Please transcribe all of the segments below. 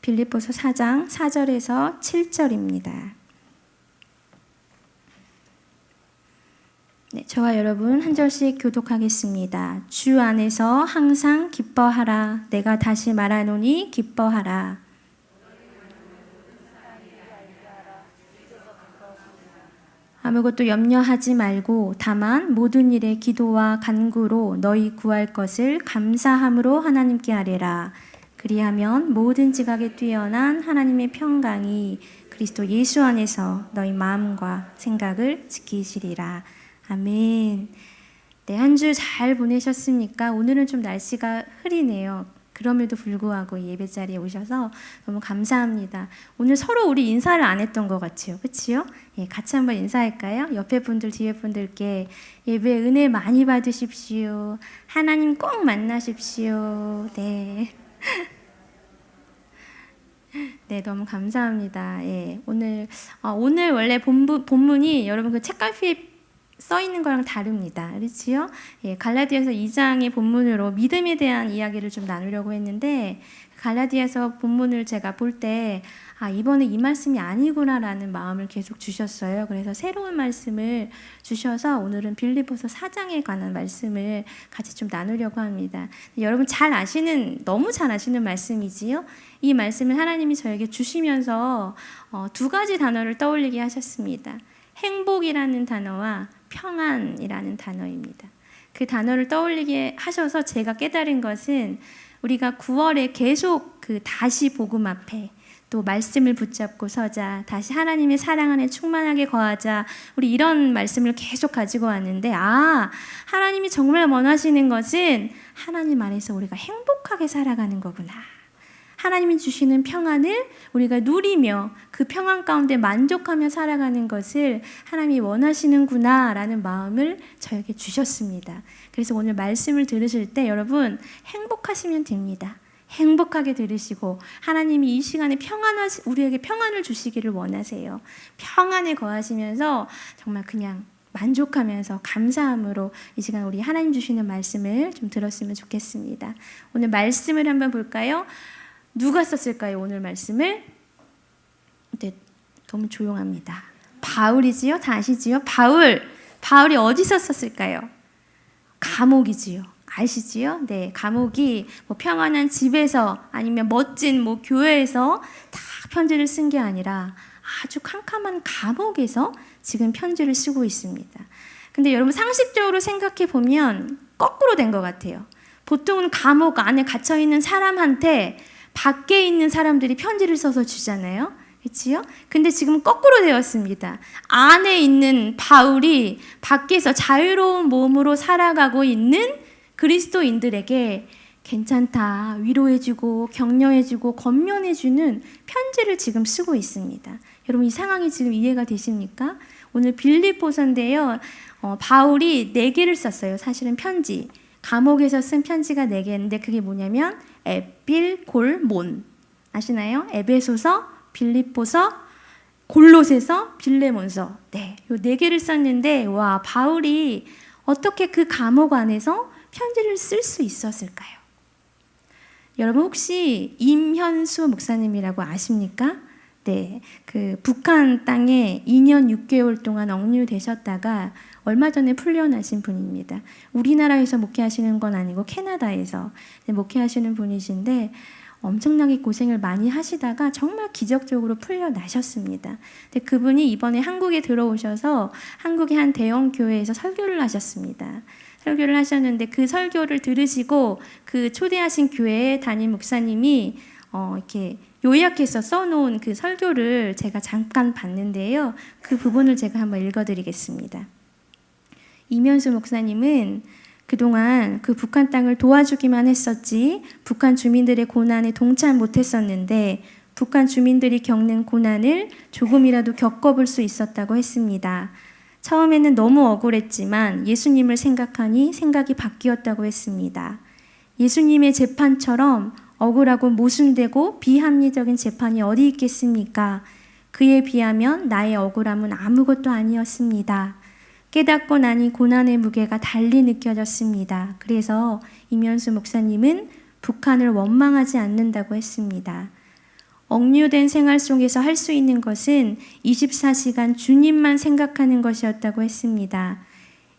빌립보서 4장 4절에서 7절입니다. 네, 저와 여러분 한 절씩 교독하겠습니다. 주 안에서 항상 기뻐하라. 내가 다시 말하노니 기뻐하라. 아무것도 염려하지 말고 다만 모든 일에 기도와 간구로 너희 구할 것을 감사함으로 하나님께 아뢰라. 그리하면 모든 지각에 뛰어난 하나님의 평강이 그리스도 예수 안에서 너희 마음과 생각을 지키시리라. 아멘. 네, 한 주 잘 보내셨습니까? 오늘은 좀 날씨가 흐리네요. 그럼에도 불구하고 예배 자리에 오셔서 너무 감사합니다. 오늘 서로 우리 인사를 안 했던 것 같아요. 그치요? 예, 같이 한번 인사할까요? 옆에 분들, 뒤에 분들께 예배 은혜 많이 받으십시오. 하나님 꼭 만나십시오. 네. 네, 너무 감사합니다. 예, 오늘 원래 본문이 여러분 그 책갈피에 써 있는 거랑 다릅니다. 그렇지요? 예, 갈라디아서 2장의 본문으로 믿음에 대한 이야기를 좀 나누려고 했는데 갈라디아서 본문을 제가 볼 때 이번에 이 말씀이 아니구나라는 마음을 계속 주셨어요. 그래서 새로운 말씀을 주셔서 오늘은 빌립보서 4장에 관한 말씀을 같이 좀 나누려고 합니다. 여러분 너무 잘 아시는 말씀이지요? 이 말씀을 하나님이 저에게 주시면서 두 가지 단어를 떠올리게 하셨습니다. 행복이라는 단어와 평안이라는 단어입니다. 그 단어를 떠올리게 하셔서 제가 깨달은 것은 우리가 9월에 계속 그 다시 복음 앞에 또 말씀을 붙잡고 서자, 다시 하나님의 사랑 안에 충만하게 거하자, 우리 이런 말씀을 계속 가지고 왔는데 하나님이 정말 원하시는 것은 하나님 안에서 우리가 행복하게 살아가는 거구나. 하나님이 주시는 평안을 우리가 누리며 그 평안 가운데 만족하며 살아가는 것을 하나님이 원하시는구나 라는 마음을 저에게 주셨습니다. 그래서 오늘 말씀을 들으실 때 여러분 행복하시면 됩니다. 행복하게 들으시고 하나님이 이 시간에 우리에게 평안을 주시기를 원하세요. 평안에 거하시면서 정말 그냥 만족하면서 감사함으로 이 시간 우리 하나님 주시는 말씀을 좀 들었으면 좋겠습니다. 오늘 말씀을 한번 볼까요? 누가 썼을까요? 오늘 말씀을? 네, 너무 조용합니다. 바울이지요? 다 아시지요? 바울이 어디서 썼을까요? 감옥이지요. 아시지요? 네, 감옥이 평안한 집에서 아니면 멋진 교회에서 다 편지를 쓴 게 아니라 아주 캄캄한 감옥에서 지금 편지를 쓰고 있습니다. 근데 여러분 상식적으로 생각해 보면 거꾸로 된 것 같아요. 보통은 감옥 안에 갇혀 있는 사람한테 밖에 있는 사람들이 편지를 써서 주잖아요. 그렇지요? 근데 지금 거꾸로 되었습니다. 안에 있는 바울이 밖에서 자유로운 몸으로 살아가고 있는 그리스도인들에게 괜찮다, 위로해주고 격려해주고 권면해주는 편지를 지금 쓰고 있습니다. 여러분 이 상황이 지금 이해가 되십니까? 오늘 빌립보서인데요. 바울이 4개를 썼어요. 사실은 편지. 감옥에서 쓴 편지가 4개인데 그게 뭐냐면 에필골몬 아시나요? 에베소서, 빌립보서, 골로새서, 빌레몬서. 네, 요 4개를 썼는데 바울이 어떻게 그 감옥 안에서 편지를 쓸 수 있었을까요? 여러분 혹시 임현수 목사님이라고 아십니까? 네, 그 북한 땅에 2년 6개월 동안 억류되셨다가 얼마 전에 풀려나신 분입니다. 우리나라에서 목회하시는 건 아니고 캐나다에서 목회하시는 분이신데 엄청나게 고생을 많이 하시다가 정말 기적적으로 풀려나셨습니다. 근데 그분이 이번에 한국에 들어오셔서 한국의 한 대형 교회에서 설교를 하셨습니다. 설교를 하셨는데 그 설교를 들으시고 그 초대하신 교회에 담임 목사님이 이렇게 요약해서 써놓은 그 설교를 제가 잠깐 봤는데요. 그 부분을 제가 한번 읽어드리겠습니다. 임현수 목사님은 그동안 그 북한 땅을 도와주기만 했었지 북한 주민들의 고난에 동참 못했었는데 북한 주민들이 겪는 고난을 조금이라도 겪어볼 수 있었다고 했습니다. 처음에는 너무 억울했지만 예수님을 생각하니 생각이 바뀌었다고 했습니다. 예수님의 재판처럼 억울하고 모순되고 비합리적인 재판이 어디 있겠습니까? 그에 비하면 나의 억울함은 아무것도 아니었습니다. 깨닫고 나니 고난의 무게가 달리 느껴졌습니다. 그래서 임현수 목사님은 북한을 원망하지 않는다고 했습니다. 억류된 생활 속에서 할 수 있는 것은 24시간 주님만 생각하는 것이었다고 했습니다.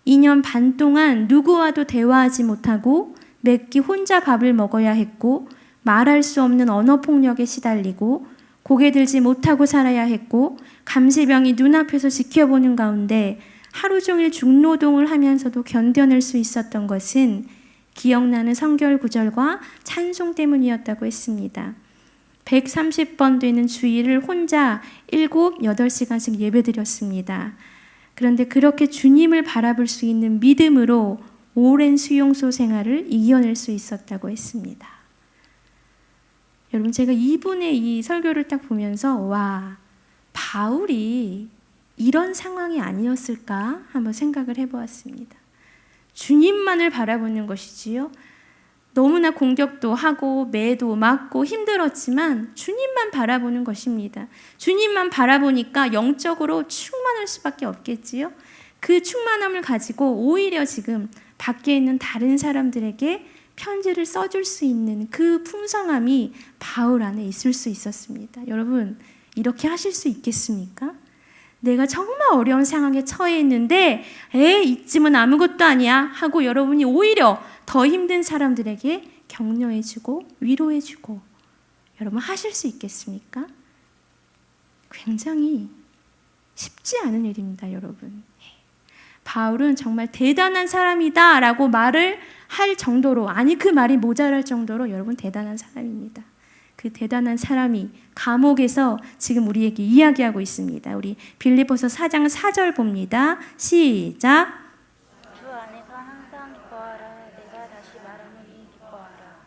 2년 반 동안 누구와도 대화하지 못하고 매끼 혼자 밥을 먹어야 했고 말할 수 없는 언어 폭력에 시달리고 고개 들지 못하고 살아야 했고 감시병이 눈앞에서 지켜보는 가운데 하루 종일 중노동을 하면서도 견뎌낼 수 있었던 것은 기억나는 성결 구절과 찬송 때문이었다고 했습니다. 130번 되는 주일을 혼자 7, 8시간씩 예배드렸습니다. 그런데 그렇게 주님을 바라볼 수 있는 믿음으로 오랜 수용소 생활을 이겨낼 수 있었다고 했습니다. 여러분, 제가 이분의 이 설교를 딱 보면서 와, 바울이 이런 상황이 아니었을까 한번 생각을 해보았습니다. 주님만을 바라보는 것이지요. 너무나 공격도 하고 매도 맞고 힘들었지만 주님만 바라보는 것입니다. 주님만 바라보니까 영적으로 충만할 수밖에 없겠지요. 그 충만함을 가지고 오히려 지금 밖에 있는 다른 사람들에게 편지를 써줄 수 있는 그 풍성함이 바울 안에 있을 수 있었습니다. 여러분, 이렇게 하실 수 있겠습니까? 내가 정말 어려운 상황에 처해 있는데 이쯤은 아무것도 아니야 하고 여러분이 오히려 더 힘든 사람들에게 격려해주고 위로해주고 여러분 하실 수 있겠습니까? 굉장히 쉽지 않은 일입니다, 여러분. 바울은 정말 대단한 사람이다 라고 말을 할 정도로, 아니 그 말이 모자랄 정도로 여러분 대단한 사람입니다. 그 대단한 사람이 감옥에서 지금 우리에게 이야기하고 있습니다. 우리 빌립보서 4장 4절 봅니다. 시작. 주 안에서 항상 기뻐하라. 내가 다시 말하노니 기뻐하라.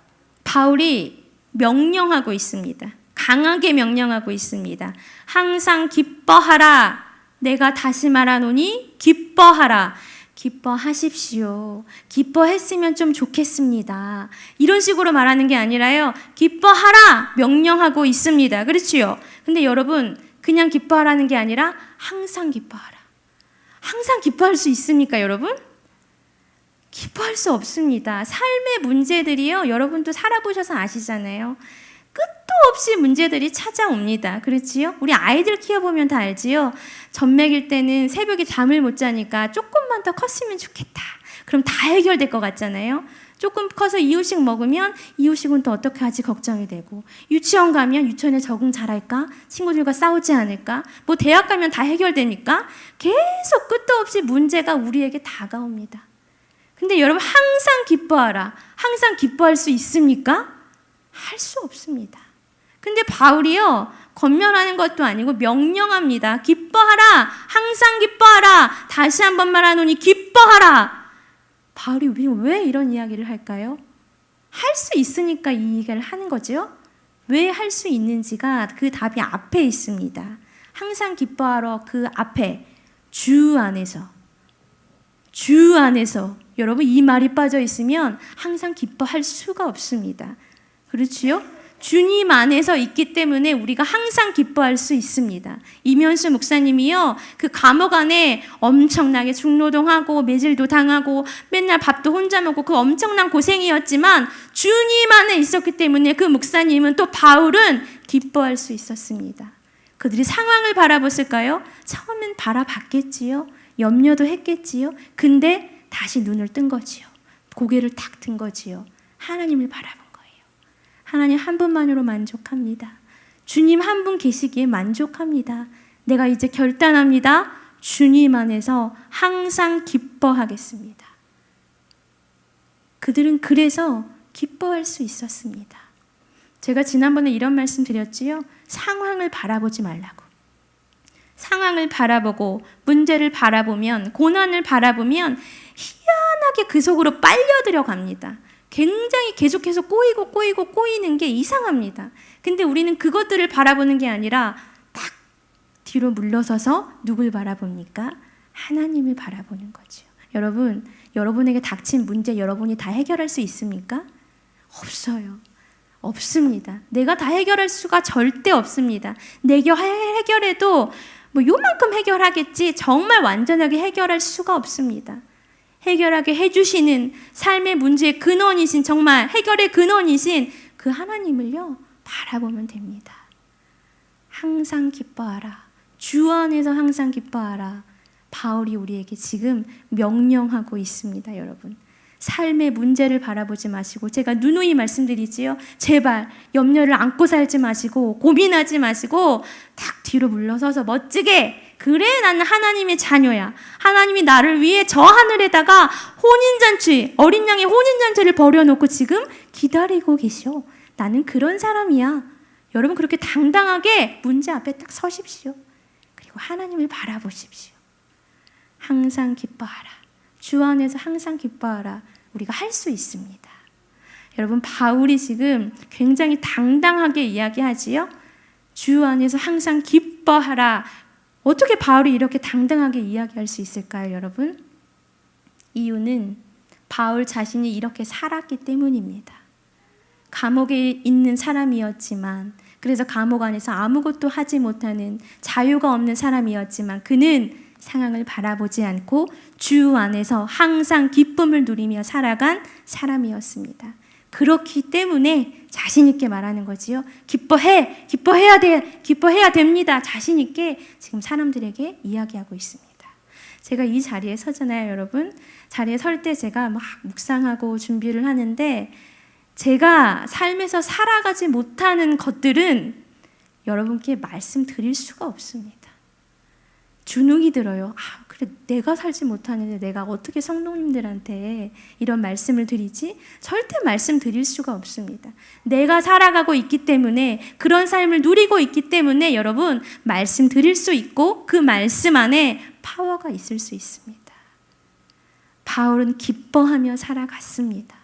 바울이 명령하고 있습니다. 강하게 명령하고 있습니다. 항상 기뻐하라. 내가 다시 말하노니 기뻐하라. 기뻐하십시오. 기뻐했으면 좀 좋겠습니다. 이런 식으로 말하는 게 아니라요. 기뻐하라 명령하고 있습니다. 그렇지요? 근데 여러분, 그냥 기뻐하라는 게 아니라 항상 기뻐하라. 항상 기뻐할 수 있습니까, 여러분? 기뻐할 수 없습니다. 삶의 문제들이요. 여러분도 살아보셔서 아시잖아요. 끝도 없이 문제들이 찾아옵니다. 그렇지요? 우리 아이들 키워보면 다 알지요? 젖먹일 때는 새벽에 잠을 못 자니까 조금만 더 컸으면 좋겠다. 그럼 다 해결될 것 같잖아요. 조금 커서 이유식 먹으면 이유식은 또 어떻게 하지 걱정이 되고, 유치원 가면 유치원에 적응 잘할까? 친구들과 싸우지 않을까? 뭐 대학 가면 다 해결되니까 계속 끝도 없이 문제가 우리에게 다가옵니다. 근데 여러분, 항상 기뻐하라. 항상 기뻐할 수 있습니까? 할 수 없습니다. 근데 바울이요, 권면하는 것도 아니고 명령합니다. 기뻐하라. 항상 기뻐하라. 다시 한번 말하노니 기뻐하라. 바울이 왜 이런 이야기를 할까요? 할 수 있으니까 이 얘기를 하는 거죠. 왜 할 수 있는지가 그 답이 앞에 있습니다. 항상 기뻐하러 그 앞에 주 안에서 여러분, 이 말이 빠져 있으면 항상 기뻐할 수가 없습니다. 그렇지요? 주님 안에서 있기 때문에 우리가 항상 기뻐할 수 있습니다. 이면수 목사님이요, 그 감옥 안에 엄청나게 중노동하고 매질도 당하고 맨날 밥도 혼자 먹고 그 엄청난 고생이었지만 주님 안에 있었기 때문에 그 목사님은, 또 바울은 기뻐할 수 있었습니다. 그들이 상황을 바라봤을까요? 처음엔 바라봤겠지요. 염려도 했겠지요. 근데 다시 눈을 뜬 거지요. 고개를 탁 든 거지요. 하나님을 바라본 거예요. 하나님 한 분만으로 만족합니다. 주님 한 분 계시기에 만족합니다. 내가 이제 결단합니다. 주님 안에서 항상 기뻐하겠습니다. 그들은 그래서 기뻐할 수 있었습니다. 제가 지난번에 이런 말씀 드렸지요. 상황을 바라보지 말라고. 상황을 바라보고 문제를 바라보면, 고난을 바라보면 희한하게 그 속으로 빨려 들어갑니다. 굉장히 계속해서 꼬이는 게 이상합니다. 근데 우리는 그것들을 바라보는 게 아니라 딱 뒤로 물러서서 누굴 바라봅니까? 하나님을 바라보는 거죠. 여러분, 여러분에게 닥친 문제 여러분이 다 해결할 수 있습니까? 없어요. 없습니다. 내가 다 해결할 수가 절대 없습니다. 내가 해결해도 뭐 요만큼 해결하겠지 정말 완전하게 해결할 수가 없습니다. 해결하게 해주시는 삶의 문제의 근원이신, 정말 해결의 근원이신 그 하나님을요 바라보면 됩니다. 항상 기뻐하라. 주 안에서 항상 기뻐하라. 바울이 우리에게 지금 명령하고 있습니다, 여러분. 삶의 문제를 바라보지 마시고, 제가 누누이 말씀드리지요. 제발 염려를 안고 살지 마시고, 고민하지 마시고, 탁 뒤로 물러서서 멋지게, 그래 나는 하나님의 자녀야. 하나님이 나를 위해 저 하늘에다가 혼인잔치, 어린 양의 혼인잔치를 벌여놓고 지금 기다리고 계셔. 나는 그런 사람이야. 여러분 그렇게 당당하게 문제 앞에 딱 서십시오. 그리고 하나님을 바라보십시오. 항상 기뻐하라. 주 안에서 항상 기뻐하라. 우리가 할 수 있습니다. 여러분 바울이 지금 굉장히 당당하게 이야기하지요. 주 안에서 항상 기뻐하라. 어떻게 바울이 이렇게 당당하게 이야기할 수 있을까요, 여러분? 이유는 바울 자신이 이렇게 살았기 때문입니다. 감옥에 있는 사람이었지만, 그래서 감옥 안에서 아무것도 하지 못하는 자유가 없는 사람이었지만 그는 상황을 바라보지 않고 주 안에서 항상 기쁨을 누리며 살아간 사람이었습니다. 그렇기 때문에 자신 있게 말하는 거지요. 기뻐해야 돼, 기뻐해야 됩니다. 자신 있게 지금 사람들에게 이야기하고 있습니다. 제가 이 자리에 서잖아요, 여러분. 자리에 설 때 제가 막 묵상하고 준비를 하는데 제가 삶에서 살아가지 못하는 것들은 여러분께 말씀드릴 수가 없습니다. 주눅이 들어요. 그래 내가 살지 못하는데 내가 어떻게 성도님들한테 이런 말씀을 드리지? 절대 말씀드릴 수가 없습니다. 내가 살아가고 있기 때문에, 그런 삶을 누리고 있기 때문에 여러분 말씀드릴 수 있고 그 말씀 안에 파워가 있을 수 있습니다. 바울은 기뻐하며 살아갔습니다.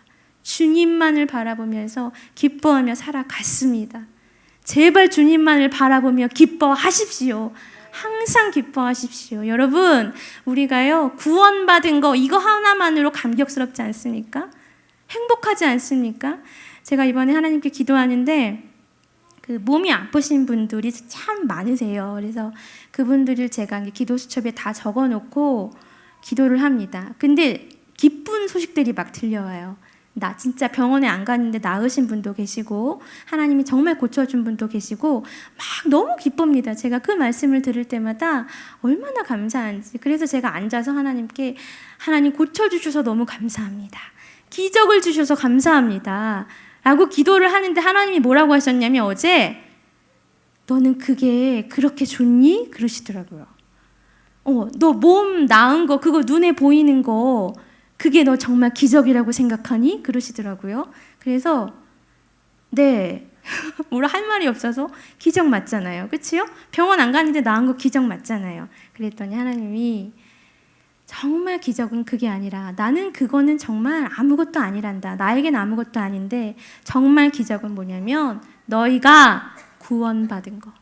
주님만을 바라보면서 기뻐하며 살아갔습니다. 제발 주님만을 바라보며 기뻐하십시오. 항상 기뻐하십시오. 여러분, 우리가요, 구원받은 거 이거 하나만으로 감격스럽지 않습니까? 행복하지 않습니까? 제가 이번에 하나님께 기도하는데 그 몸이 아프신 분들이 참 많으세요. 그래서 그분들을 제가 기도 수첩에 다 적어놓고 기도를 합니다. 근데 기쁜 소식들이 막 들려와요. 나 진짜 병원에 안 갔는데 나으신 분도 계시고 하나님이 정말 고쳐준 분도 계시고 막 너무 기쁩니다. 제가 그 말씀을 들을 때마다 얼마나 감사한지. 그래서 제가 앉아서 하나님께 하나님 고쳐주셔서 너무 감사합니다. 기적을 주셔서 감사합니다. 라고 기도를 하는데 하나님이 뭐라고 하셨냐면 어제 너는 그게 그렇게 좋니? 그러시더라고요. 너 몸 나은 거 그거 눈에 보이는 거 그게 너 정말 기적이라고 생각하니? 그러시더라고요. 그래서 네, 뭐라 할 말이 없어서 기적 맞잖아요. 그치요? 병원 안 가는데 나은 거 기적 맞잖아요. 그랬더니 하나님이 정말 기적은 그게 아니라 나는 그거는 정말 아무것도 아니란다. 나에겐 아무것도 아닌데 정말 기적은 뭐냐면 너희가 구원받은 거.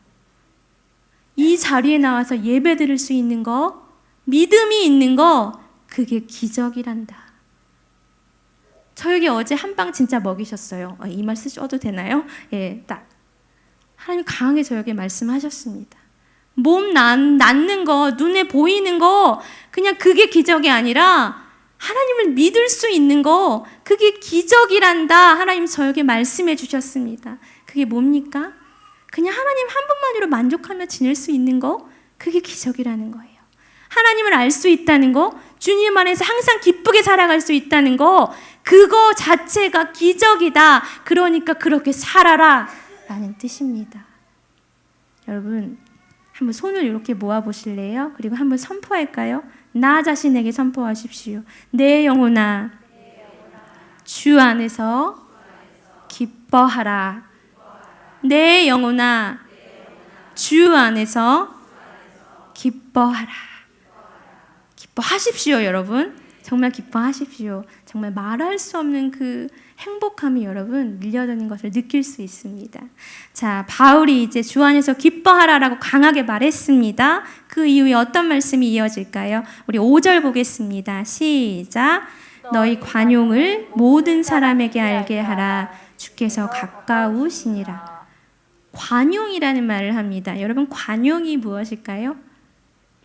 이 자리에 나와서 예배 드릴 수 있는 거, 믿음이 있는 거, 그게 기적이란다. 저에게 어제 한 방 진짜 먹이셨어요. 이 말 쓰셔도 되나요? 예, 딱 하나님 강하게 저에게 말씀하셨습니다. 몸 낫는 거, 눈에 보이는 거, 그냥 그게 기적이 아니라 하나님을 믿을 수 있는 거, 그게 기적이란다. 하나님 저에게 말씀해 주셨습니다. 그게 뭡니까? 그냥 하나님 한 분만으로 만족하며 지낼 수 있는 거, 그게 기적이라는 거예요. 하나님을 알 수 있다는 거, 주님 안에서 항상 기쁘게 살아갈 수 있다는 거, 그거 자체가 기적이다. 그러니까 그렇게 살아라 라는 뜻입니다. 여러분 한번 손을 이렇게 모아 보실래요? 그리고 한번 선포할까요? 나 자신에게 선포하십시오. 내 영혼아 주 안에서 기뻐하라. 내 영혼아 주 안에서 기뻐하라. 기뻐하십시오, 여러분. 정말 기뻐하십시오. 정말 말할 수 없는 그 행복함이 여러분 밀려드는 것을 느낄 수 있습니다. 자, 바울이 이제 주 안에서 기뻐하라라고 강하게 말했습니다. 그 이후에 어떤 말씀이 이어질까요? 우리 5절 보겠습니다. 시작. 너희 관용을 모든 사람에게 알게 하라. 주께서 가까우시니라. 관용이라는 말을 합니다. 여러분 관용이 무엇일까요?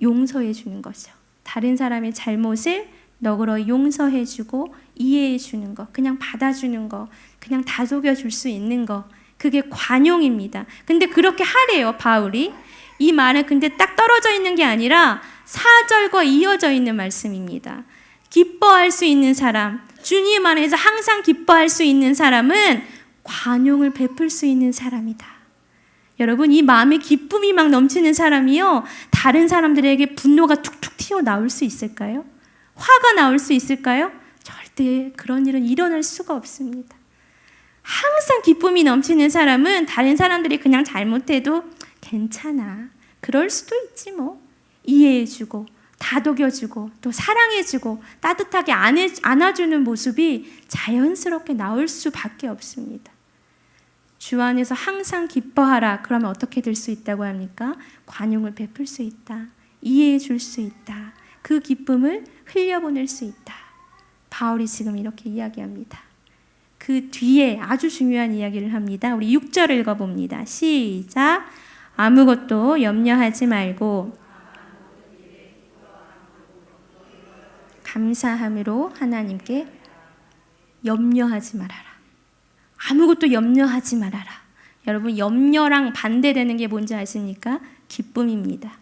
용서해 주는 거죠. 다른 사람의 잘못을 너그러이 용서해 주고 이해해 주는 거, 그냥 받아주는 거, 그냥 다독여 줄 수 있는 거, 그게 관용입니다. 근데 그렇게 하래요, 바울이. 이 말은 근데 딱 떨어져 있는 게 아니라 4절과 이어져 있는 말씀입니다. 기뻐할 수 있는 사람, 주님 안에서 항상 기뻐할 수 있는 사람은 관용을 베풀 수 있는 사람이다. 여러분, 이 마음에 기쁨이 막 넘치는 사람이요, 다른 사람들에게 분노가 툭툭 튀어나올 수 있을까요? 화가 나올 수 있을까요? 절대 그런 일은 일어날 수가 없습니다. 항상 기쁨이 넘치는 사람은 다른 사람들이 그냥 잘못해도 괜찮아, 그럴 수도 있지 뭐, 이해해주고 다독여주고 또 사랑해주고 따뜻하게 안아주는 모습이 자연스럽게 나올 수밖에 없습니다. 주 안에서 항상 기뻐하라. 그러면 어떻게 될 수 있다고 합니까? 관용을 베풀 수 있다. 이해해 줄 수 있다. 그 기쁨을 흘려보낼 수 있다. 바울이 지금 이렇게 이야기합니다. 그 뒤에 아주 중요한 이야기를 합니다. 우리 6절을 읽어봅니다. 시작. 아무것도 염려하지 말고 감사함으로 하나님께 염려하지 말아라. 아무것도 염려하지 말아라. 여러분, 염려랑 반대되는 게 뭔지 아십니까? 기쁨입니다.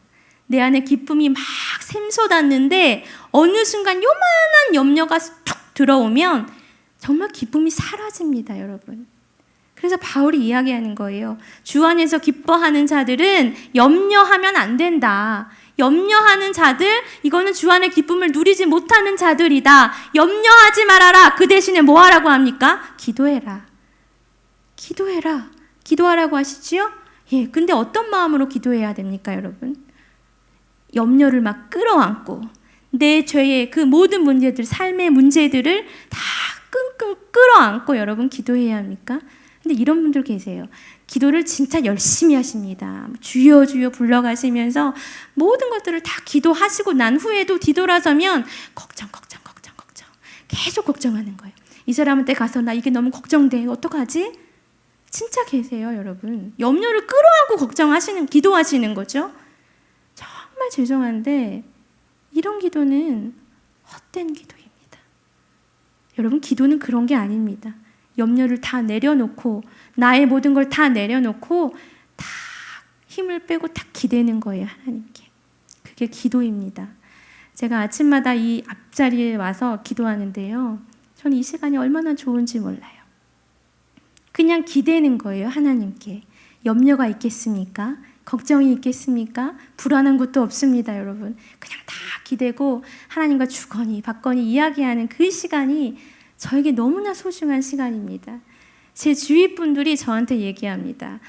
내 안에 기쁨이 막 샘솟았는데 어느 순간 요만한 염려가 툭 들어오면 정말 기쁨이 사라집니다, 여러분. 그래서 바울이 이야기하는 거예요. 주 안에서 기뻐하는 자들은 염려하면 안 된다. 염려하는 자들, 이거는 주 안의 기쁨을 누리지 못하는 자들이다. 염려하지 말아라. 그 대신에 뭐 하라고 합니까? 기도해라. 기도해라. 기도하라고 하시지요? 예, 근데 어떤 마음으로 기도해야 됩니까, 여러분? 염려를 막 끌어안고 내 죄의 그 모든 문제들, 삶의 문제들을 다 끙끙 끌어안고 여러분 기도해야 합니까? 근데 이런 분들 계세요. 기도를 진짜 열심히 하십니다. 주여 주여 불러가시면서 모든 것들을 다 기도하시고 난 후에도 뒤돌아서면 걱정 계속 걱정하는 거예요. 이 사람한테 가서 나 이게 너무 걱정돼. 어떡하지? 진짜 계세요, 여러분. 염려를 끌어안고 걱정하시는, 기도하시는 거죠. 정말 죄송한데 이런 기도는 헛된 기도입니다. 여러분, 기도는 그런 게 아닙니다. 염려를 다 내려놓고 나의 모든 걸 다 내려놓고 다 힘을 빼고 다 기대는 거예요, 하나님께. 그게 기도입니다. 제가 아침마다 이 앞자리에 와서 기도하는데요, 저는 이 시간이 얼마나 좋은지 몰라요. 그냥 기대는 거예요, 하나님께. 염려가 있겠습니까? 걱정이 있겠습니까? 불안한 것도 없습니다, 여러분. 그냥 다 기대고 하나님과 주거니 받거니 이야기하는 그 시간이 저에게 너무나 소중한 시간입니다. 제 주위 분들이 저한테 얘기합니다.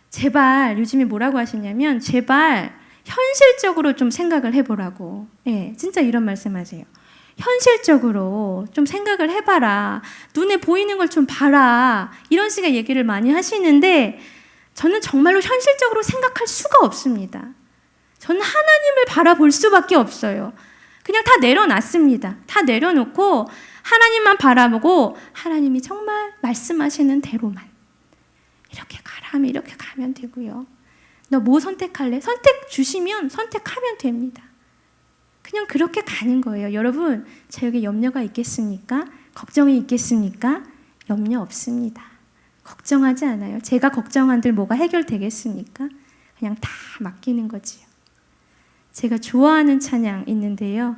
제발, 요즘에 뭐라고 하시냐면 제발 현실적으로 좀 생각을 해보라고. 예, 진짜 이런 말씀하세요. 현실적으로 좀 생각을 해봐라. 눈에 보이는 걸 좀 봐라. 이런 식의 얘기를 많이 하시는데 저는 정말로 현실적으로 생각할 수가 없습니다. 저는 하나님을 바라볼 수밖에 없어요. 그냥 다 내려놨습니다. 다 내려놓고 하나님만 바라보고 하나님이 정말 말씀하시는 대로만 이렇게 가라 하면 이렇게 가면 되고요. 너 뭐 선택할래? 선택 주시면 선택하면 됩니다. 그냥 그렇게 가는 거예요. 여러분, 저에게 염려가 있겠습니까? 걱정이 있겠습니까? 염려 없습니다. 걱정하지 않아요. 제가 걱정한들 뭐가 해결되겠습니까? 그냥 다 맡기는 거지요. 제가 좋아하는 찬양 있는데요.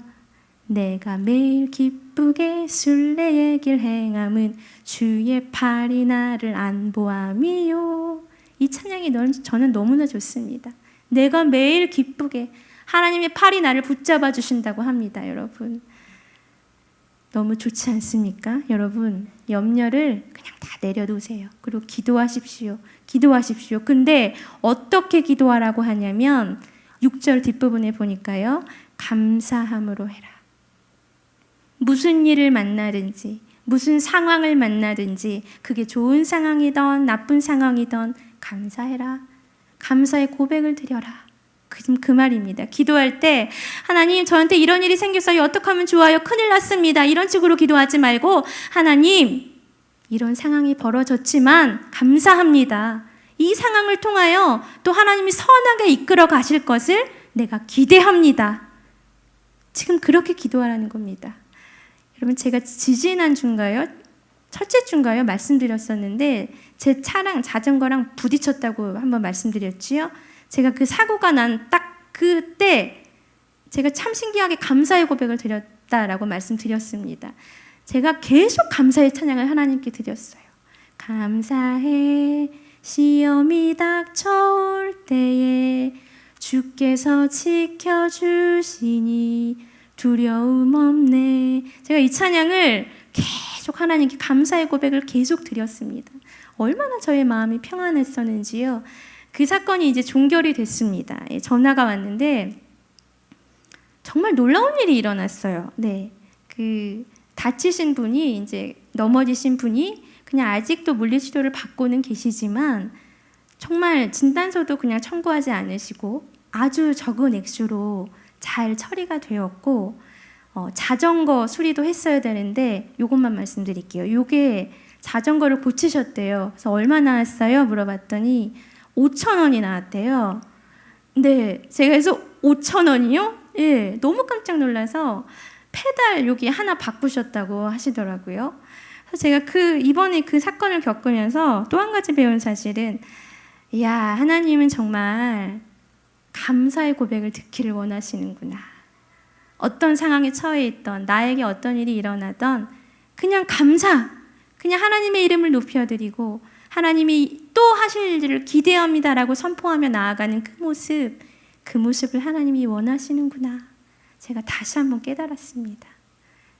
내가 매일 기쁘게 순례의 길 행함은 주의 팔이 나를 안보함이요. 이 찬양이 저는 너무나 좋습니다. 내가 매일 기쁘게 하나님의 팔이 나를 붙잡아 주신다고 합니다, 여러분. 너무 좋지 않습니까? 여러분, 염려를 그냥 다 내려놓으세요. 그리고 기도하십시오. 기도하십시오. 근데 어떻게 기도하라고 하냐면 6절 뒷부분에 보니까요. 감사함으로 해라. 무슨 일을 만나든지 무슨 상황을 만나든지 그게 좋은 상황이든 나쁜 상황이든 감사해라. 감사의 고백을 드려라. 그 말입니다. 기도할 때 하나님 저한테 이런 일이 생겼어요. 어떻게 하면 좋아요? 큰일 났습니다. 이런 식으로 기도하지 말고 하나님 이런 상황이 벌어졌지만 감사합니다. 이 상황을 통하여 또 하나님이 선하게 이끌어 가실 것을 내가 기대합니다. 지금 그렇게 기도하라는 겁니다. 여러분, 제가 지지난주인가요? 첫째 주인가요? 말씀드렸었는데 제 차랑 자전거랑 부딪혔다고 한번 말씀드렸지요. 제가 그 사고가 난 딱 그때 제가 참 신기하게 감사의 고백을 드렸다라고 말씀드렸습니다. 제가 계속 감사의 찬양을 하나님께 드렸어요. 감사해 시험이 닥쳐올 때에 주께서 지켜주시니 두려움 없네. 제가 이 찬양을 계속 하나님께 감사의 고백을 계속 드렸습니다. 얼마나 저의 마음이 평안했었는지요. 그 사건이 이제 종결이 됐습니다. 전화가 왔는데 정말 놀라운 일이 일어났어요. 네, 그 다치신 분이 이제 넘어지신 분이 그냥 아직도 물리치료를 받고는 계시지만 정말 진단서도 그냥 청구하지 않으시고 아주 적은 액수로 잘 처리가 되었고 자전거 수리도 했어야 되는데 이것만 말씀드릴게요. 요게 자전거를 고치셨대요. 그래서 얼마 나왔어요? 물어봤더니 5,000원이 나왔대요. 네, 제가 그래서 5,000원이요? 예, 너무 깜짝 놀라서 페달 여기 하나 바꾸셨다고 하시더라고요. 그래서 제가 이번에 그 사건을 겪으면서 또 한 가지 배운 사실은, 이야, 하나님은 정말 감사의 고백을 듣기를 원하시는구나. 어떤 상황에 처해 있던, 나에게 어떤 일이 일어나던 그냥 그냥 하나님의 이름을 높여드리고 하나님이 또 하실 일을 기대합니다라고 선포하며 나아가는 그 모습을 하나님이 원하시는구나. 제가 다시 한번 깨달았습니다.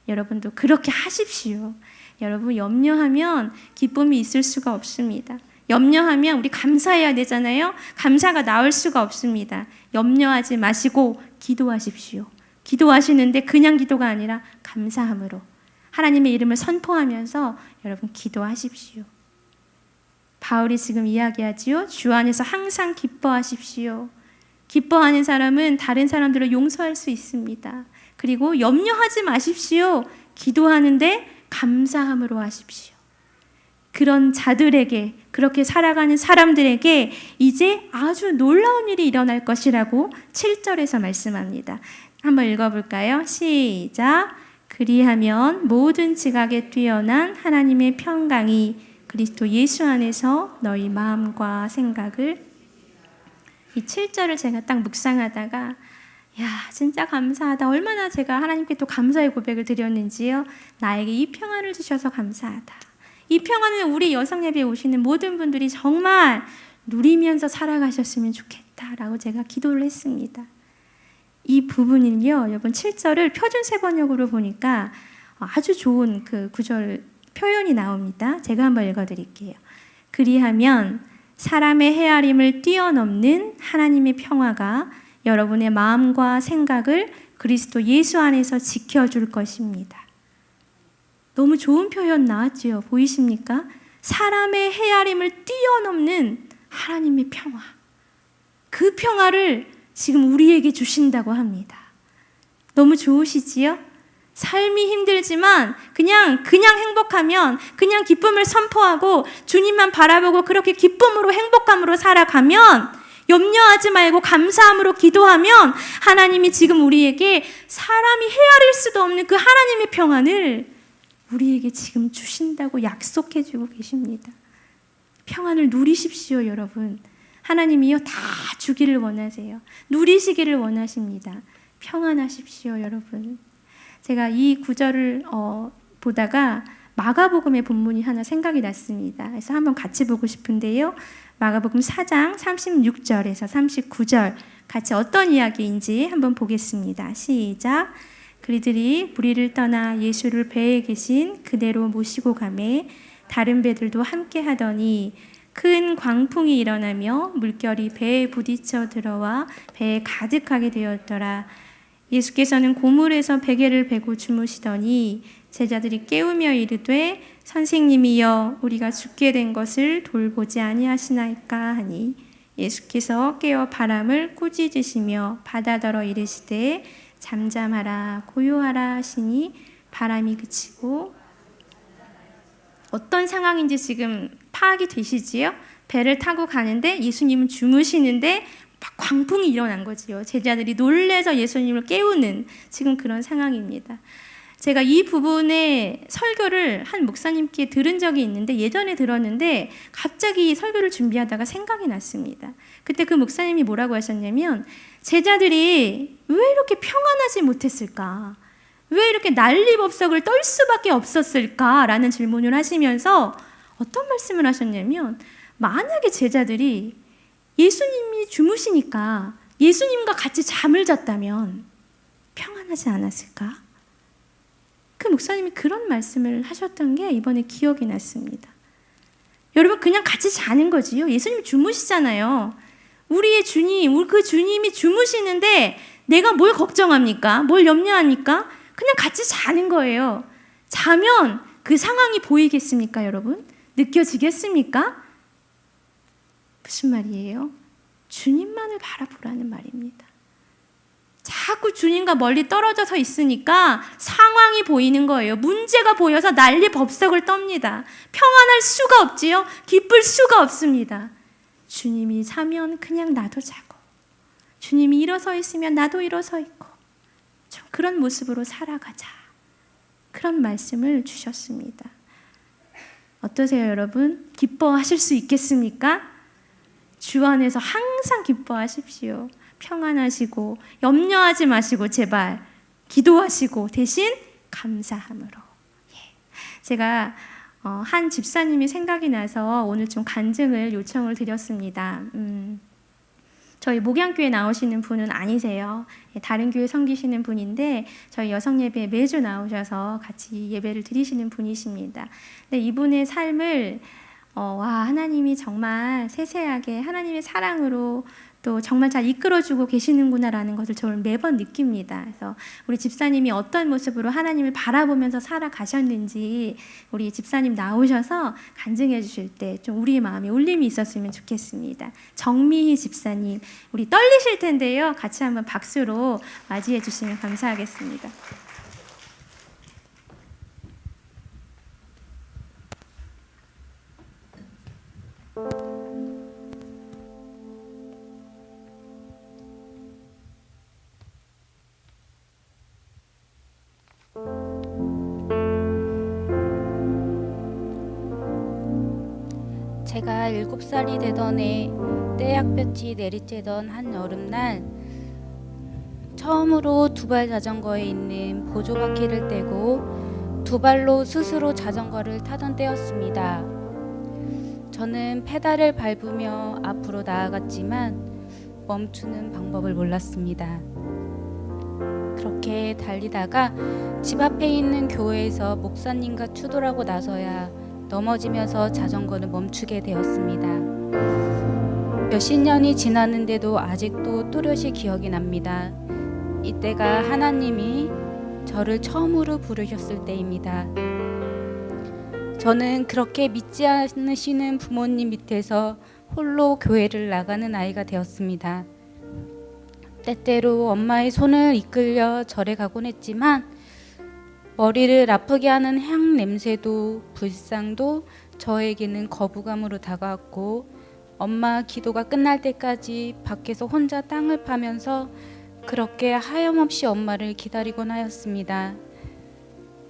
여러분도 그렇게 하십시오. 여러분, 염려하면 기쁨이 있을 수가 없습니다. 염려하면 우리 감사해야 되잖아요. 감사가 나올 수가 없습니다. 염려하지 마시고 기도하십시오. 기도하시는데 그냥 기도가 아니라 감사함으로 하나님의 이름을 선포하면서 여러분 기도하십시오. 바울이 지금 이야기하지요. 주 안에서 항상 기뻐하십시오. 기뻐하는 사람은 다른 사람들을 용서할 수 있습니다. 그리고 염려하지 마십시오. 기도하는데 감사함으로 하십시오. 그런 자들에게, 그렇게 살아가는 사람들에게 이제 아주 놀라운 일이 일어날 것이라고 7절에서 말씀합니다. 한번 읽어볼까요? 시작. 그리하면 모든 지각에 뛰어난 하나님의 평강이 그리스도 예수 안에서 너희 마음과 생각을, 이 7절을 제가 딱 묵상하다가 야, 진짜 감사하다. 얼마나 제가 하나님께 또 감사의 고백을 드렸는지요. 나에게 이 평안을 주셔서 감사하다. 이 평안을 우리 여성예배에 오시는 모든 분들이 정말 누리면서 살아가셨으면 좋겠다라고 제가 기도를 했습니다. 이 부분은요, 여러분 7절을 표준 세번역으로 보니까 아주 좋은 그 구절 표현이 나옵니다. 제가 한번 읽어드릴게요. 그리하면 사람의 헤아림을 뛰어넘는 하나님의 평화가 여러분의 마음과 생각을 그리스도 예수 안에서 지켜줄 것입니다. 너무 좋은 표현 나왔지요. 보이십니까? 사람의 헤아림을 뛰어넘는 하나님의 평화. 그 평화를 지금 우리에게 주신다고 합니다. 너무 좋으시지요? 삶이 힘들지만 그냥 행복하면, 그냥 기쁨을 선포하고 주님만 바라보고 그렇게 기쁨으로 행복함으로 살아가면, 염려하지 말고 감사함으로 기도하면 하나님이 지금 우리에게 사람이 헤아릴 수도 없는 그 하나님의 평안을 우리에게 지금 주신다고 약속해주고 계십니다. 평안을 누리십시오, 여러분. 하나님이요, 다 주기를 원하세요. 누리시기를 원하십니다. 평안하십시오, 여러분. 제가 이 구절을 보다가 마가복음의 본문이 하나 생각이 났습니다. 그래서 한번 같이 보고 싶은데요. 마가복음 4장 36절에서 39절 같이 어떤 이야기인지 한번 보겠습니다. 시작. 그리들이 무리를 떠나 예수를 배에 계신 그대로 모시고 가매 다른 배들도 함께 하더니 큰 광풍이 일어나며 물결이 배에 부딪혀 들어와 배에 가득하게 되었더라. 예수께서는 고물에서 베개를 베고 주무시더니 제자들이 깨우며 이르되 선생님이여 우리가 죽게 된 것을 돌보지 아니하시나이까 하니 예수께서 깨어 바람을 꾸짖으시며 바다더러 이르시되 잠잠하라 고요하라 하시니 바람이 그치고, 어떤 상황인지 지금 파악이 되시지요? 배를 타고 가는데 예수님은 주무시는데 막 광풍이 일어난 거지요. 제자들이 놀래서 예수님을 깨우는 지금 그런 상황입니다. 제가 이 부분의 설교를 한 목사님께 들은 적이 있는데, 예전에 들었는데 갑자기 이 설교를 준비하다가 생각이 났습니다. 그때 그 목사님이 뭐라고 하셨냐면, 제자들이 왜 이렇게 평안하지 못했을까? 왜 이렇게 난리법석을 떨 수밖에 없었을까라는 질문을 하시면서 어떤 말씀을 하셨냐면, 만약에 제자들이 예수님이 주무시니까 예수님과 같이 잠을 잤다면 평안하지 않았을까? 그 목사님이 그런 말씀을 하셨던 게 이번에 기억이 났습니다. 여러분, 그냥 같이 자는 거지요. 예수님이 주무시잖아요. 우리의 주님, 그 주님이 주무시는데 내가 뭘 걱정합니까? 뭘 염려합니까? 그냥 같이 자는 거예요. 자면 그 상황이 보이겠습니까, 여러분? 느껴지겠습니까? 무슨 말이에요? 주님만을 바라보라는 말입니다. 자꾸 주님과 멀리 떨어져서 있으니까 상황이 보이는 거예요. 문제가 보여서 난리 법석을 떱니다. 평안할 수가 없지요. 기쁠 수가 없습니다. 주님이 자면 그냥 나도 자고, 주님이 일어서 있으면 나도 일어서 있고, 좀 그런 모습으로 살아가자. 그런 말씀을 주셨습니다. 어떠세요, 여러분? 기뻐하실 수 있겠습니까? 주 안에서 항상 기뻐하십시오. 평안하시고 염려하지 마시고 제발 기도하시고 대신 감사함으로. 제가 한 집사님이 생각이 나서 오늘 좀 간증을 요청을 드렸습니다. 저희 목양교회 나오시는 분은 아니세요. 다른 교회 섬기시는 분인데 저희 여성예배에 매주 나오셔서 같이 예배를 드리시는 분이십니다. 근데 이분의 삶을 하나님이 정말 세세하게 하나님의 사랑으로 또 정말 잘 이끌어주고 계시는구나라는 것을 저는 매번 느낍니다. 그래서 우리 집사님이 어떤 모습으로 하나님을 바라보면서 살아가셨는지 우리 집사님 나오셔서 간증해 주실 때 좀 우리의 마음에 울림이 있었으면 좋겠습니다. 정미희 집사님, 우리 떨리실 텐데요. 같이 한번 박수로 맞이해 주시면 감사하겠습니다. 제가 7살이 되던 해 떼약볕이 내리쬐던 한 여름날 처음으로 두발 자전거에 있는 보조바퀴를 떼고 두 발로 스스로 자전거를 타던 때였습니다. 저는 페달을 밟으며 앞으로 나아갔지만 멈추는 방법을 몰랐습니다. 그렇게 달리다가 집 앞에 있는 교회에서 목사님과 추돌하고 나서야 넘어지면서 자전거는 멈추게 되었습니다. 몇십 년이 지났는데도 아직도 또렷이 기억이 납니다. 이때가 하나님이 저를 처음으로 부르셨을 때입니다. 저는 그렇게 믿지 않으시는 부모님 밑에서 홀로 교회를 나가는 아이가 되었습니다. 때때로 엄마의 손을 이끌려 절에 가곤 했지만 머리를 아프게 하는 향 냄새도 불상도 저에게는 거부감으로 다가왔고, 엄마 기도가 끝날 때까지 밖에서 혼자 땅을 파면서 그렇게 하염없이 엄마를 기다리곤 하였습니다.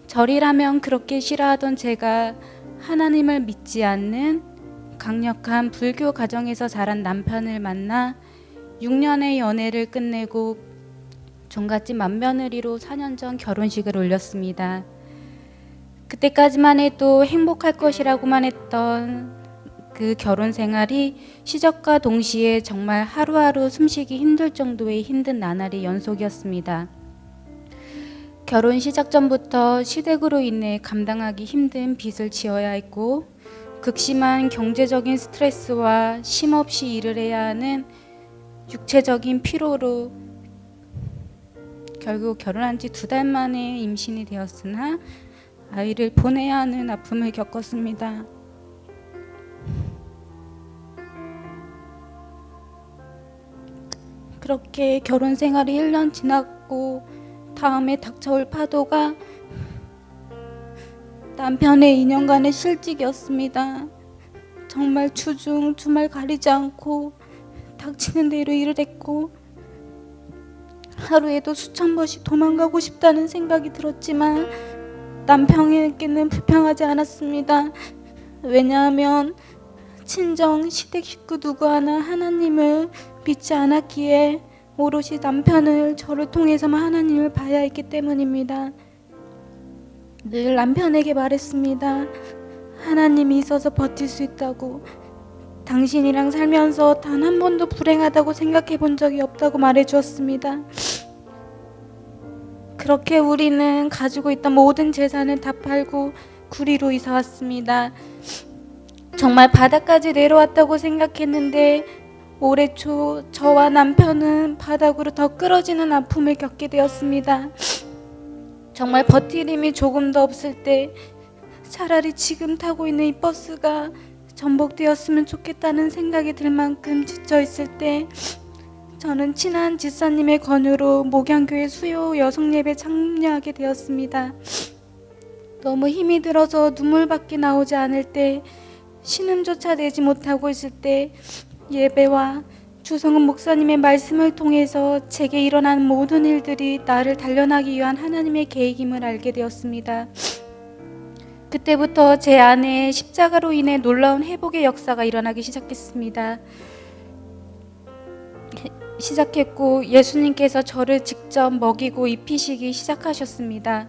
절이라면 그렇게 싫어하던 제가 하나님을 믿지 않는 강력한 불교 가정에서 자란 남편을 만나 6년의 연애를 끝내고 종갓집 맏며느리로 4년 전 결혼식을 올렸습니다. 그때까지만 해도 행복할 것이라고만 했던 그 결혼 생활이 시작과 동시에 정말 하루하루 숨쉬기 힘들 정도의 힘든 나날의 연속이었습니다. 결혼 시작 전부터 시댁으로 인해 감당하기 힘든 빚을 지어야 했고, 극심한 경제적인 스트레스와 쉼없이 일을 해야 하는 육체적인 피로로 결국 결혼한 지 2달 만에 임신이 되었으나 아이를 보내야 하는 아픔을 겪었습니다. 그렇게 결혼 생활이 1년 지났고 다음에 닥쳐올 파도가 남편의 2년간의 실직이었습니다. 정말 주중 주말 가리지 않고 닥치는 대로 일을 했고 하루에도 수천 번씩 도망가고 싶다는 생각이 들었지만 남편에게는 불평하지 않았습니다. 왜냐하면 친정 시댁 식구 누구 하나 하나님을 믿지 않았기에 오롯이 남편을 저를 통해서만 하나님을 봐야 했기 때문입니다. 늘 남편에게 말했습니다. 하나님이 있어서 버틸 수 있다고, 당신이랑 살면서 단 한 번도 불행하다고 생각해 본 적이 없다고 말해 주었습니다. 그렇게 우리는 가지고 있던 모든 재산을 다 팔고 구리로 이사 왔습니다. 정말 바닥까지 내려왔다고 생각했는데 올해 초 저와 남편은 바닥으로 더 끌어지는 아픔을 겪게 되었습니다. 정말 버틸 힘이 조금 더 없을 때 차라리 지금 타고 있는 이 버스가 전복되었으면 좋겠다는 생각이 들 만큼 지쳐있을 때 저는 친한 집사님의 권유로 목양교회 수요 여성예배 참여하게 되었습니다. 너무 힘이 들어서 눈물밖에 나오지 않을 때, 신음조차 내지 못하고 있을 때 예배와 주성은 목사님의 말씀을 통해서 제게 일어난 모든 일들이 나를 단련하기 위한 하나님의 계획임을 알게 되었습니다. 그때부터 제 안에 십자가로 인해 놀라운 회복의 역사가 일어나기 시작했고 예수님께서 저를 직접 먹이고 입히시기 시작하셨습니다.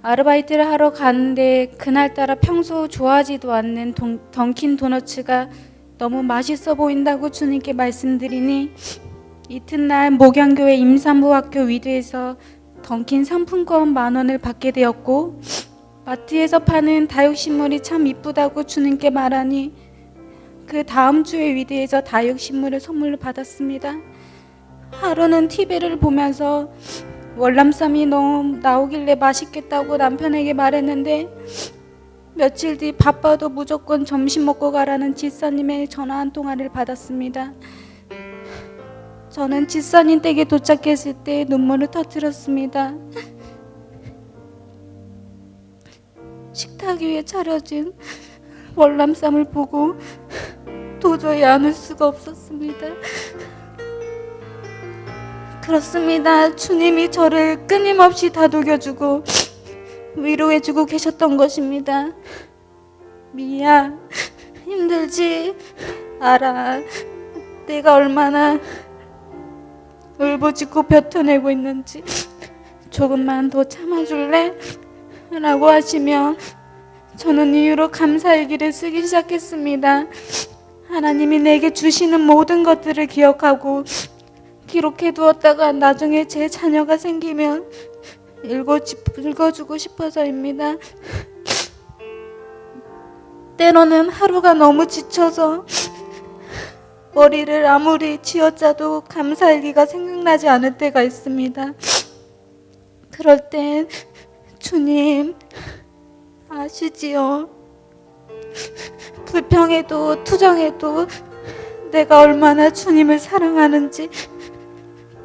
아르바이트를 하러 가는데 그날따라 평소 좋아하지도 않는 던킨 도너츠가 너무 맛있어 보인다고 주님께 말씀드리니 이튿날 목양교회 임산부학교 위드에서 던킨 상품권 10,000원을 받게 되었고, 마트에서 파는 다육식물이 참 이쁘다고 주님께 말하니 그 다음 주에 위드에서 다육식물을 선물로 받았습니다. 하루는 TV를 보면서 월남쌈이 너무 나오길래 맛있겠다고 남편에게 말했는데 며칠 뒤 바빠도 무조건 점심 먹고 가라는 집사님의 전화 한 통화를 받았습니다. 저는 집사님 댁에 도착했을 때 눈물을 터뜨렸습니다. 식탁 위에 차려진 월남쌈을 보고 도저히 안을 수가 없었습니다. 그렇습니다. 주님이 저를 끊임없이 다독여주고 위로해주고 계셨던 것입니다. 미야, 힘들지? 알아. 내가 얼마나 울부짖고 벼텨내고 있는지. 조금만 더 참아줄래? 라고 하시며 저는 이후로 감사일기를 쓰기 시작했습니다. 하나님이 내게 주시는 모든 것들을 기억하고 기록해두었다가 나중에 제 자녀가 생기면 읽어주고 싶어서입니다. 때로는 하루가 너무 지쳐서 머리를 아무리 쥐어짜도 감사일기가 생각나지 않을 때가 있습니다. 그럴 땐 주님 아시지요? 불평해도 투정해도 내가 얼마나 주님을 사랑하는지,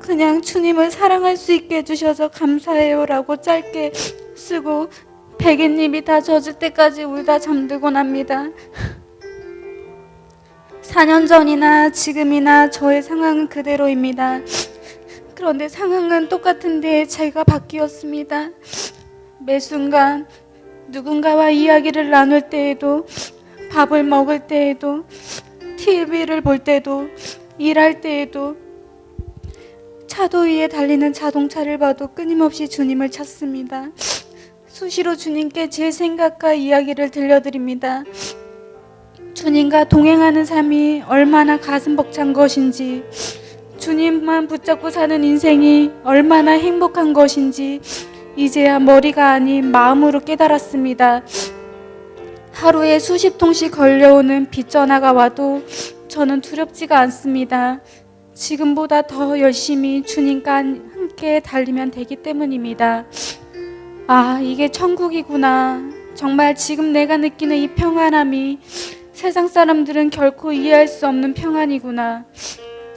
그냥 주님을 사랑할 수 있게 해주셔서 감사해요 라고 짧게 쓰고 베갯잎이 다 젖을 때까지 울다 잠들곤 합니다. 4년 전이나 지금이나 저의 상황은 그대로입니다. 그런데 상황은 똑같은데 제가 바뀌었습니다. 매 순간 누군가와 이야기를 나눌 때에도, 밥을 먹을 때에도, TV를 볼 때도, 일할 때에도, 차도 위에 달리는 자동차를 봐도 끊임없이 주님을 찾습니다. 수시로 주님께 제 생각과 이야기를 들려드립니다. 주님과 동행하는 삶이 얼마나 가슴 벅찬 것인지, 주님만 붙잡고 사는 인생이 얼마나 행복한 것인지 이제야 머리가 아닌 마음으로 깨달았습니다. 하루에 수십 통씩 걸려오는 빚전화가 와도 저는 두렵지가 않습니다. 지금보다 더 열심히 주님과 함께 달리면 되기 때문입니다. 아, 이게 천국이구나. 정말 지금 내가 느끼는 이 평안함이 세상 사람들은 결코 이해할 수 없는 평안이구나.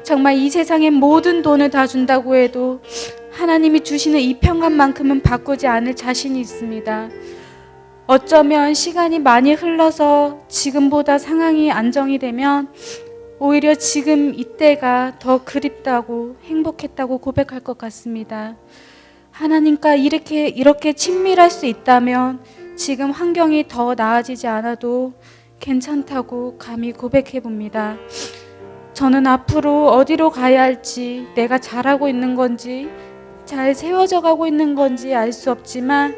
정말 이 세상의 모든 돈을 다 준다고 해도 하나님이 주시는 이 평안만큼은 바꾸지 않을 자신이 있습니다. 어쩌면 시간이 많이 흘러서 지금보다 상황이 안정이 되면 오히려 지금 이때가 더 그립다고 행복했다고 고백할 것 같습니다. 하나님과 이렇게 친밀할 수 있다면 지금 환경이 더 나아지지 않아도 괜찮다고 감히 고백해 봅니다. 저는 앞으로 어디로 가야 할지, 내가 잘하고 있는 건지, 잘 세워져 가고 있는 건지 알 수 없지만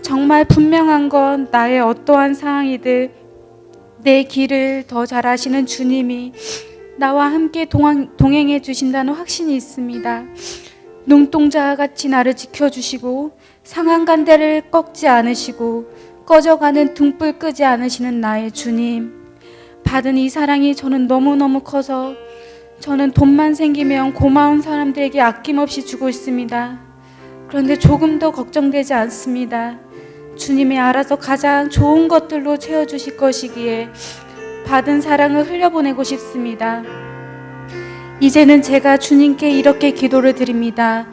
정말 분명한 건 나의 어떠한 상황이든 내 길을 더 잘 아시는 주님이 나와 함께 동행해 주신다는 확신이 있습니다. 눈동자 같이 나를 지켜주시고 상한간대를 꺾지 않으시고 꺼져가는 등불 끄지 않으시는 나의 주님, 받은 이 사랑이 저는 너무너무 커서 저는 돈만 생기면 고마운 사람들에게 아낌없이 주고 있습니다. 그런데 조금 더 걱정되지 않습니다. 주님이 알아서 가장 좋은 것들로 채워주실 것이기에 받은 사랑을 흘려보내고 싶습니다. 이제는 제가 주님께 이렇게 기도를 드립니다.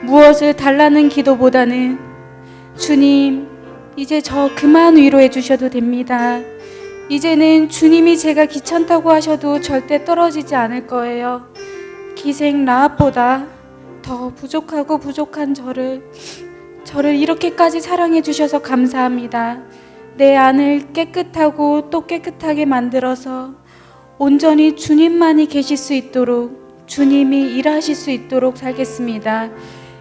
무엇을 달라는 기도보다는 주님, 이제 저 그만 위로해 주셔도 됩니다. 이제는 주님이 제가 귀찮다고 하셔도 절대 떨어지지 않을 거예요. 기생 라합보다 더 부족하고 부족한 저를 이렇게까지 사랑해 주셔서 감사합니다. 내 안을 깨끗하고 또 깨끗하게 만들어서 온전히 주님만이 계실 수 있도록, 주님이 일하실 수 있도록 살겠습니다.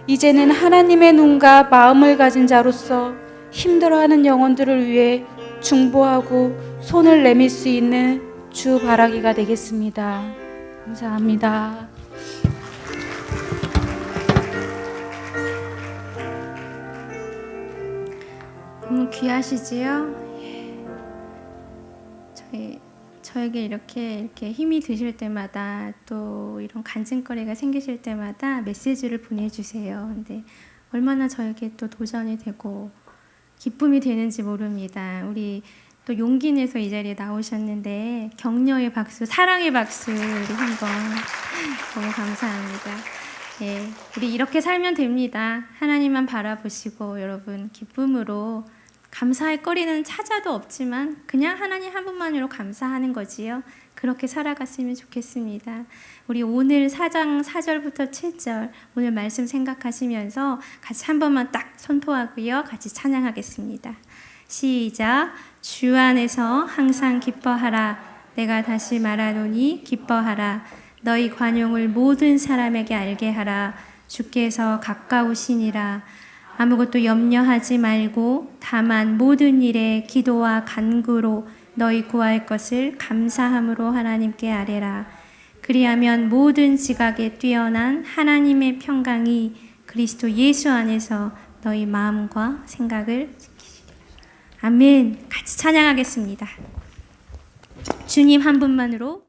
이제는 하나님의 눈과 마음을 가진 자로서 힘들어하는 영혼들을 위해 중보하고 손을 내밀 수 있는 주 바라기가 되겠습니다. 감사합니다. 너무 귀하시지요? 저에게 이렇게 힘이 드실 때마다 또 이런 간증거리가 생기실 때마다 메시지를 보내주세요. 근데 얼마나 저에게 또 도전이 되고 기쁨이 되는지 모릅니다. 우리 또 용기 내서 이 자리에 나오셨는데 격려의 박수, 사랑의 박수 우리 한번 너무 감사합니다. 예, 우리 이렇게 살면 됩니다. 하나님만 바라보시고 여러분 기쁨으로 감사할 거리는 찾아도 없지만 그냥 하나님 한 분만으로 감사하는 거지요. 그렇게 살아갔으면 좋겠습니다. 우리 오늘 4장 4절부터 7절 오늘 말씀 생각하시면서 같이 한 번만 딱 선포하고요. 같이 찬양하겠습니다. 시작. 주 안에서 항상 기뻐하라. 내가 다시 말하노니 기뻐하라. 너희 관용을 모든 사람에게 알게 하라. 주께서 가까우시니라. 아무것도 염려하지 말고 다만 모든 일에 기도와 간구로 너희 구할 것을 감사함으로 하나님께 아뢰라. 그리하면 모든 지각에 뛰어난 하나님의 평강이 그리스도 예수 안에서 너희 마음과 생각을 지키시리라. 아멘. 같이 찬양하겠습니다. 주님 한 분만으로